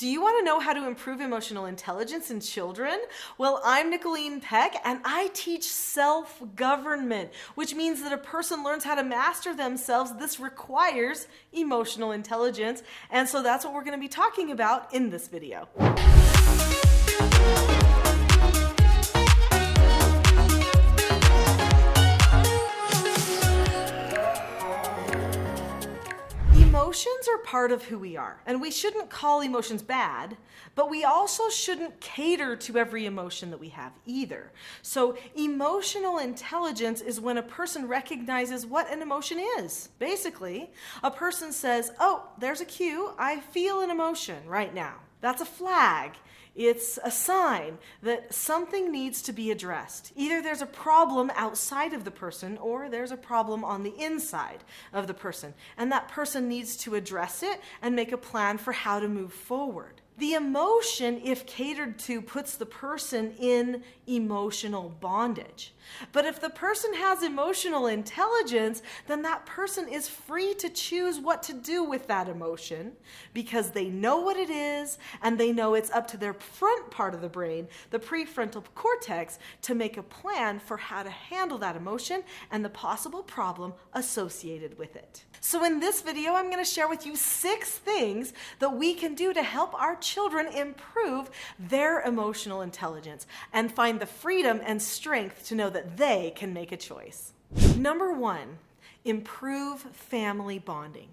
Do you want to know how to improve emotional intelligence in children? Well, I'm Nicholeen Peck, and I teach self-government, which means that a person learns how to master themselves. This requires emotional intelligence, and so that's what we're going to be talking about in this video. Emotions are part of who we are, and we shouldn't call emotions bad, but we also shouldn't cater to every emotion that we have either. So emotional intelligence is when a person recognizes what an emotion is. Basically, a person says, oh, there's a cue, I feel an emotion right now. That's a flag. It's a sign that something needs to be addressed. Either there's a problem outside of the person or there's a problem on the inside of the person. And that person needs to address it and make a plan for how to move forward. The emotion, if catered to, puts the person in emotional bondage. But if the person has emotional intelligence, then that person is free to choose what to do with that emotion because they know what it is and they know it's up to their front part of the brain, the prefrontal cortex, to make a plan for how to handle that emotion and the possible problem associated with it. So in this video, I'm going to share with you 6 things that we can do to help our children improve their emotional intelligence and find the freedom and strength to know that they can make a choice. Number 1, improve family bonding.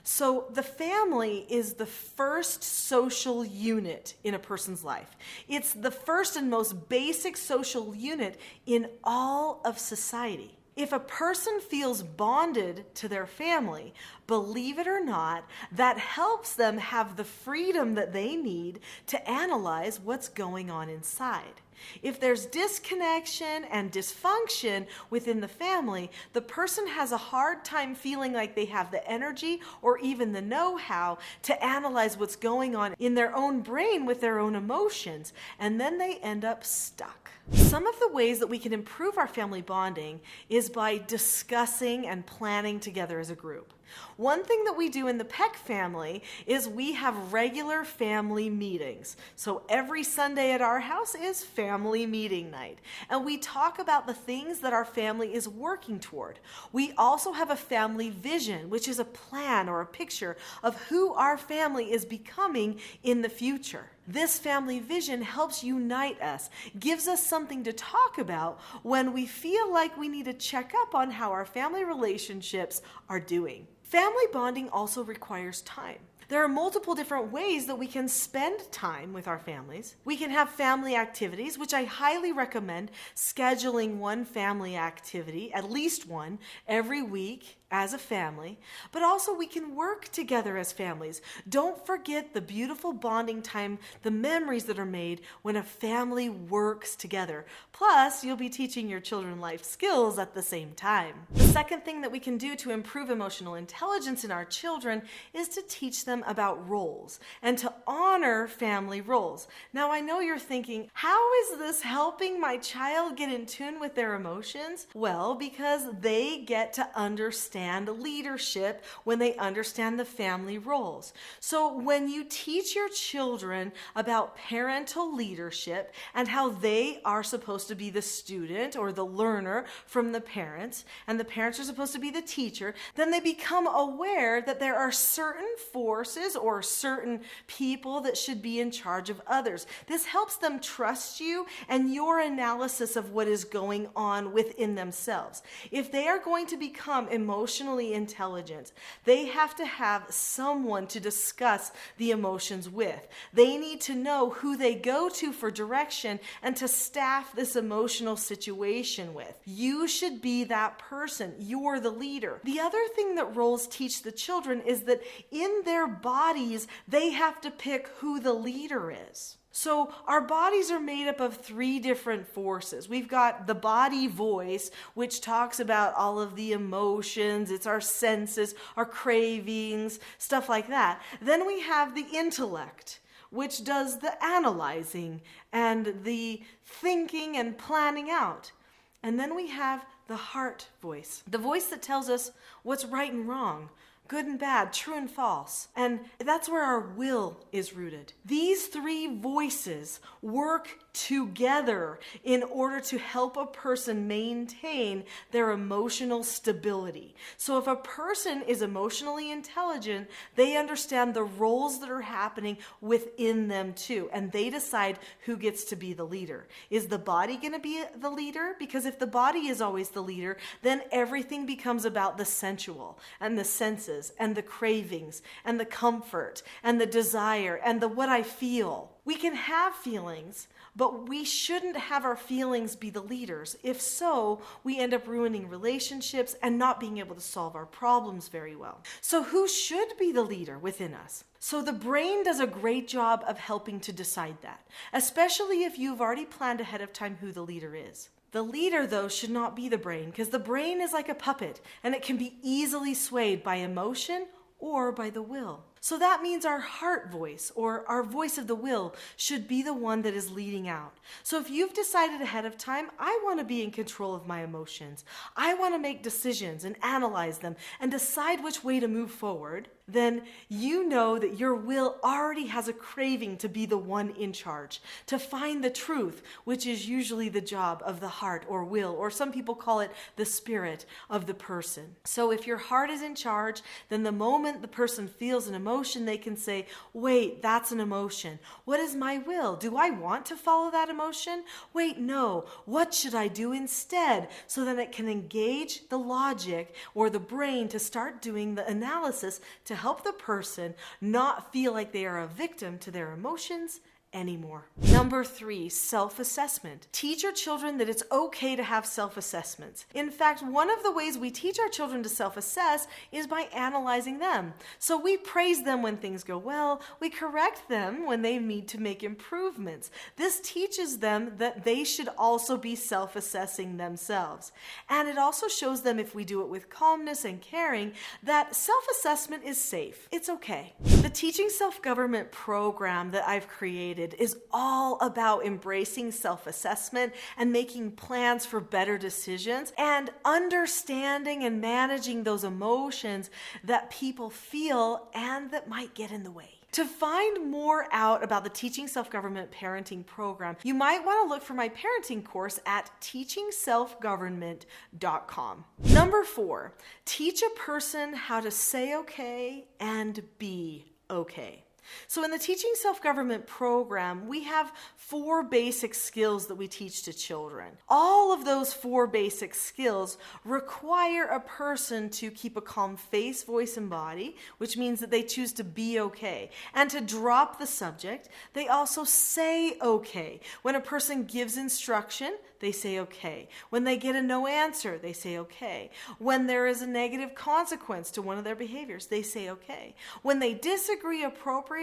So the family is the first social unit in a person's life. It's the first and most basic social unit in all of society. If a person feels bonded to their family, believe it or not, that helps them have the freedom that they need to analyze what's going on inside. If there's disconnection and dysfunction within the family, the person has a hard time feeling like they have the energy or even the know-how to analyze what's going on in their own brain with their own emotions, and then they end up stuck. Some of the ways that we can improve our family bonding is by discussing and planning together as a group. One thing that we do in the Peck family is we have regular family meetings. So every Sunday at our house is family meeting night. And we talk about the things that our family is working toward. We also have a family vision, which is a plan or a picture of who our family is becoming in the future. This family vision helps unite us, gives us something to talk about when we feel like we need to check up on how our family relationships are doing. Family bonding also requires time. There are multiple different ways that we can spend time with our families. We can have family activities, which I highly recommend scheduling one family activity, at least one, every week as a family. But also we can work together as families. Don't forget the beautiful bonding time, the memories that are made when a family works together. Plus, you'll be teaching your children life skills at the same time. The second thing that we can do to improve emotional intelligence in our children is to teach them about roles and to honor family roles. Now, I know you're thinking, how is this helping my child get in tune with their emotions? Well, because they get to understand leadership when they understand the family roles. So when you teach your children about parental leadership and how they are supposed to be the student or the learner from the parents, and the parents are supposed to be the teacher, then they become aware that there are certain forces or certain people that should be in charge of others. This helps them trust you and your analysis of what is going on within themselves. If they are going to become emotionally intelligent, they have to have someone to discuss the emotions with. They need to know who they go to for direction and to staff this emotional situation with. You should be that person. You're the leader. The other thing that roles teach the children is that in their bodies, they have to pick who the leader is. So our bodies are made up of 3 different forces. We've got the body voice, which talks about all of the emotions, it's our senses, our cravings, stuff like that. Then we have the intellect, which does the analyzing and the thinking and planning out. And then we have the heart voice, the voice that tells us what's right and wrong, good and bad, true and false. And that's where our will is rooted. These three voices work together in order to help a person maintain their emotional stability. So if a person is emotionally intelligent, they understand the roles that are happening within them too, and they decide who gets to be the leader. Is the body going to be the leader? Because if the body is always the leader, then everything becomes about the sensual and the senses and the cravings and the comfort and the desire and the what I feel. We can have feelings, but we shouldn't have our feelings be the leaders. If so, we end up ruining relationships and not being able to solve our problems very well. So who should be the leader within us? So the brain does a great job of helping to decide that, especially if you've already planned ahead of time who the leader is. The leader, though, should not be the brain, because the brain is like a puppet, and it can be easily swayed by emotion or by the will. So that means our heart voice, or our voice of the will, should be the one that is leading out. So if you've decided ahead of time, I want to be in control of my emotions, I want to make decisions and analyze them and decide which way to move forward, then you know that your will already has a craving to be the one in charge, to find the truth, which is usually the job of the heart or will, or some people call it the spirit of the person. So if your heart is in charge, then the moment the person feels an emotion, they can say, wait, that's an emotion. What is my will? Do I want to follow that emotion? Wait, no. What should I do instead? So then it can engage the logic or the brain to start doing the analysis to help the person not feel like they are a victim to their emotions anymore. Number 3, self-assessment. Teach your children that it's okay to have self-assessments. In fact, one of the ways we teach our children to self-assess is by analyzing them. So we praise them when things go well, we correct them when they need to make improvements. This teaches them that they should also be self-assessing themselves. And it also shows them, if we do it with calmness and caring, that self-assessment is safe. It's okay. The Teaching Self-Government program that I've created is all about embracing self-assessment and making plans for better decisions and understanding and managing those emotions that people feel and that might get in the way. To find more out about the Teaching Self-Government Parenting Program, you might want to look for my parenting course at teachingselfgovernment.com. Number 4, teach a person how to say okay and be okay. So in the Teaching Self-Government program, we have 4 basic skills that we teach to children. All of those 4 basic skills require a person to keep a calm face, voice, and body, which means that they choose to be okay. And to drop the subject, they also say okay. When a person gives instruction, they say okay. When they get a no answer, they say okay. When there is a negative consequence to one of their behaviors, they say okay. When they disagree appropriately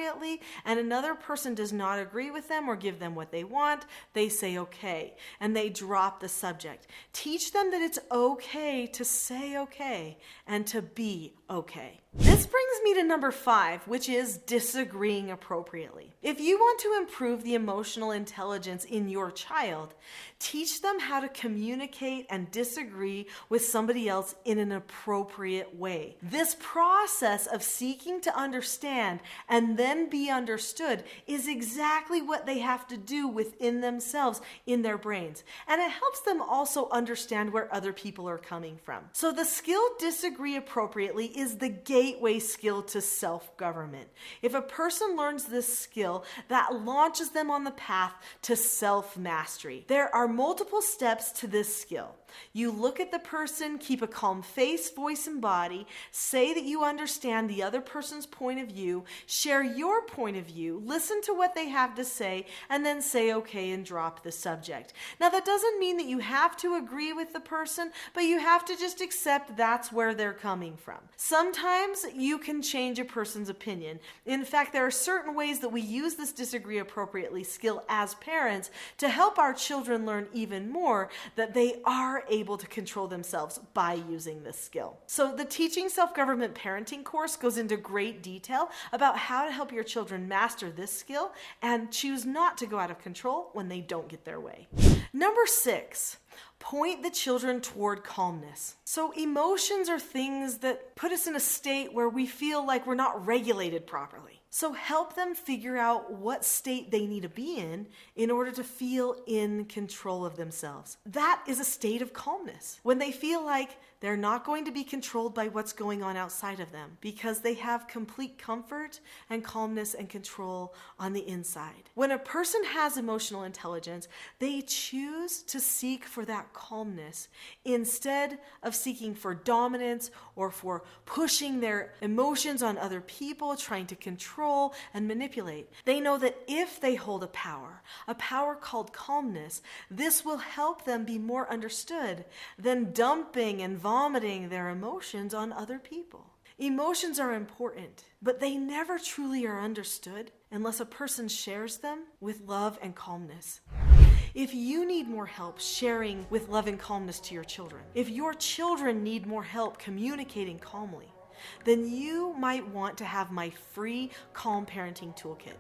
and another person does not agree with them or give them what they want, they say okay. And they drop the subject. Teach them that it's okay to say okay and to be okay. This brings me to number 5, which is disagreeing appropriately. If you want to improve the emotional intelligence in your child, teach them how to communicate and disagree with somebody else in an appropriate way. This process of seeking to understand and then be understood is exactly what they have to do within themselves in their brains. And it helps them also understand where other people are coming from. So the skill disagree appropriately is the gateway skill to self-government. If a person learns this skill, that launches them on the path to self-mastery. There are multiple steps to this skill. You look at the person, keep a calm face, voice, and body, say that you understand the other person's point of view, share your point of view, listen to what they have to say, and then say okay and drop the subject. Now that doesn't mean that you have to agree with the person, but you have to just accept that's where they're coming from. Sometimes you can change a person's opinion. In fact, there are certain ways that we use this disagree appropriately skill as parents to help our children learn even more that they are able to control themselves by using this skill. So the Teaching Self-Government Parenting course goes into great detail about how to help your children master this skill and choose not to go out of control when they don't get their way. Number 6, point the children toward calmness. So emotions are things that put us in a state where we feel like we're not regulated properly. So help them figure out what state they need to be in order to feel in control of themselves. That is a state of calmness. When they feel like they're not going to be controlled by what's going on outside of them because they have complete comfort and calmness and control on the inside. When a person has emotional intelligence, they choose to seek for that calmness instead of seeking for dominance or for pushing their emotions on other people, trying to control and manipulate. They know that if they hold a power called calmness, this will help them be more understood than dumping and vomiting their emotions on other people. Emotions are important, but they never truly are understood unless a person shares them with love and calmness. If you need more help sharing with love and calmness to your children, if your children need more help communicating calmly, then you might want to have my free Calm Parenting Toolkit.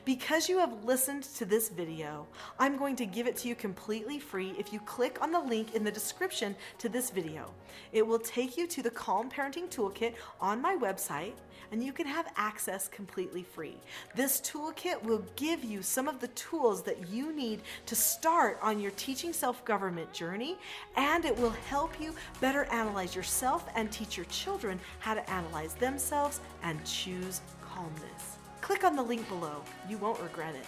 Because you have listened to this video, I'm going to give it to you completely free if you click on the link in the description to this video. It will take you to the Calm Parenting Toolkit on my website, and you can have access completely free. This toolkit will give you some of the tools that you need to start on your teaching self-government journey, and it will help you better analyze yourself and teach your children how to analyze themselves and choose calmness. Click on the link below. You won't regret it.